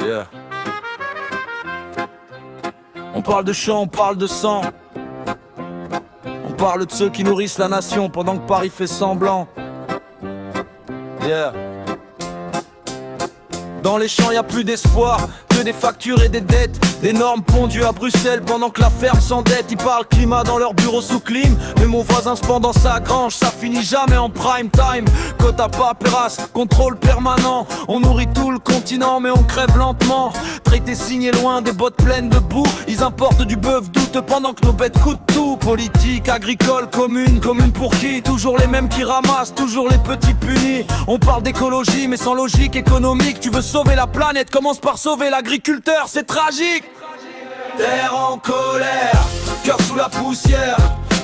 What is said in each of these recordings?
Yeah. On parle de chant, on parle de sang. On parle de ceux qui nourrissent la nation pendant que Paris fait semblant. Yeah. Dans les champs y a plus d'espoir, que des factures et des dettes. Des normes pondues à Bruxelles pendant que la ferme s'endette. Ils parlent climat dans leur bureau sous clim, mais mon voisin se pend dans sa grange. Ça finit jamais en prime time. Quota paperasse, contrôle permanent. On nourrit tout le continent mais on crève lentement. Traité signé loin des bottes pleines de boue. Ils importent du bœuf douteux pendant que nos bêtes coûtent tout. Politique, agricole, commune, commune pour qui? Toujours les mêmes qui ramassent, toujours les petits punis. On parle d'écologie mais sans logique économique. Tu veux sauver la planète, commence par sauver l'agriculteur, c'est tragique. Terre en colère, cœur sous la poussière.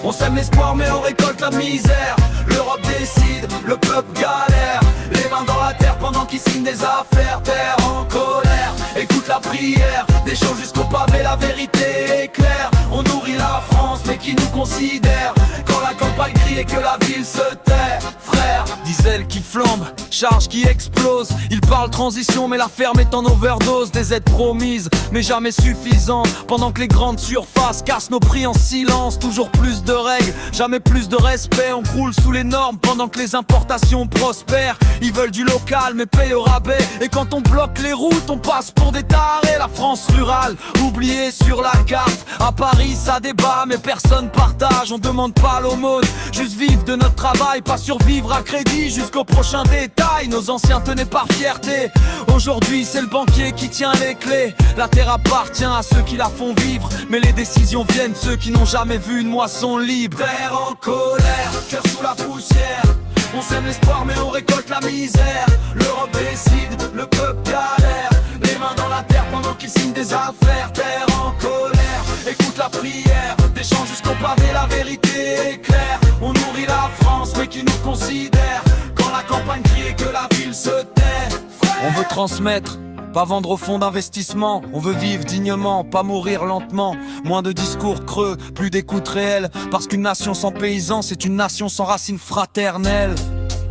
On sème l'espoir mais on récolte la misère. L'Europe décide, le peuple galère. Les mains dans la terre pendant qu'ils signent des affaires. Terre en colère, écoute la prière. Des choses jusqu'au pavé, la vérité est claire. On nourrit la France mais qui nous considère? Quand la campagne crie et que la ville se tait. Frère, diesel qui flambe, charge qui explose. Ils parlent transition mais la ferme est en overdose. Des aides promises mais jamais suffisantes. Pendant que les grandes surfaces cassent nos prix en silence. Toujours plus de règles, jamais plus de respect. On croule sous les normes pendant que les importations prospèrent. Ils veulent du local mais payent au rabais. Et quand on bloque les routes on passe pour des tarés. La France rurale, oubliée sur la carte. À Paris ça débat mais personne partage. On demande pas l'aumône, juste vivre de notre travail. Pas survivre à crédit jusqu'au prochain détail. Nos anciens tenaient par fierté. Aujourd'hui c'est le banquier qui tient les clés. La terre appartient à ceux qui la font vivre. Mais les décisions viennent de ceux qui n'ont jamais vu une moisson libre. Terre en colère, cœur sous la poussière. On sème l'espoir mais on récolte la misère. L'Europe décide, le peuple galère. Les mains dans la terre pendant qu'ils signent des affaires. Terre en colère, écoute la prière. Des champs jusqu'au pavé, la vérité est claire. On nourrit la France mais qui nous considère. Quand la campagne crie et que la ville se tait. On veut transmettre, pas vendre au fonds d'investissement. On veut vivre dignement, pas mourir lentement. Moins de discours creux, plus d'écoute réelle. Parce qu'une nation sans paysans, c'est une nation sans racines fraternelles.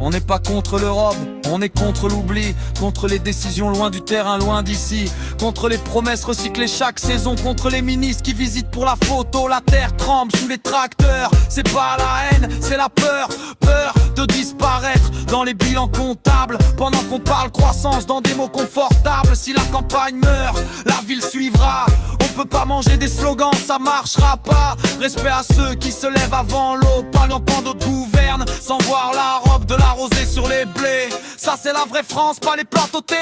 On n'est pas contre l'Europe, on est contre l'oubli. Contre les décisions loin du terrain, loin d'ici. Contre les promesses recyclées chaque saison. Contre les ministres qui visitent pour la photo. La terre tremble sous les tracteurs. C'est pas la haine, c'est la peur. Peur de disparaître dans les bilans comptables. Pendant qu'on parle croissance dans des mots confortables. Si la campagne meurt, la ville suivra. On peut pas manger des slogans, ça marchera pas. Respect à ceux qui se lèvent avant l'eau. Pas quand d'autres gouvernent sans voir la robe de la rosée sur les blés. Ça c'est la vraie France, pas les plateaux télé.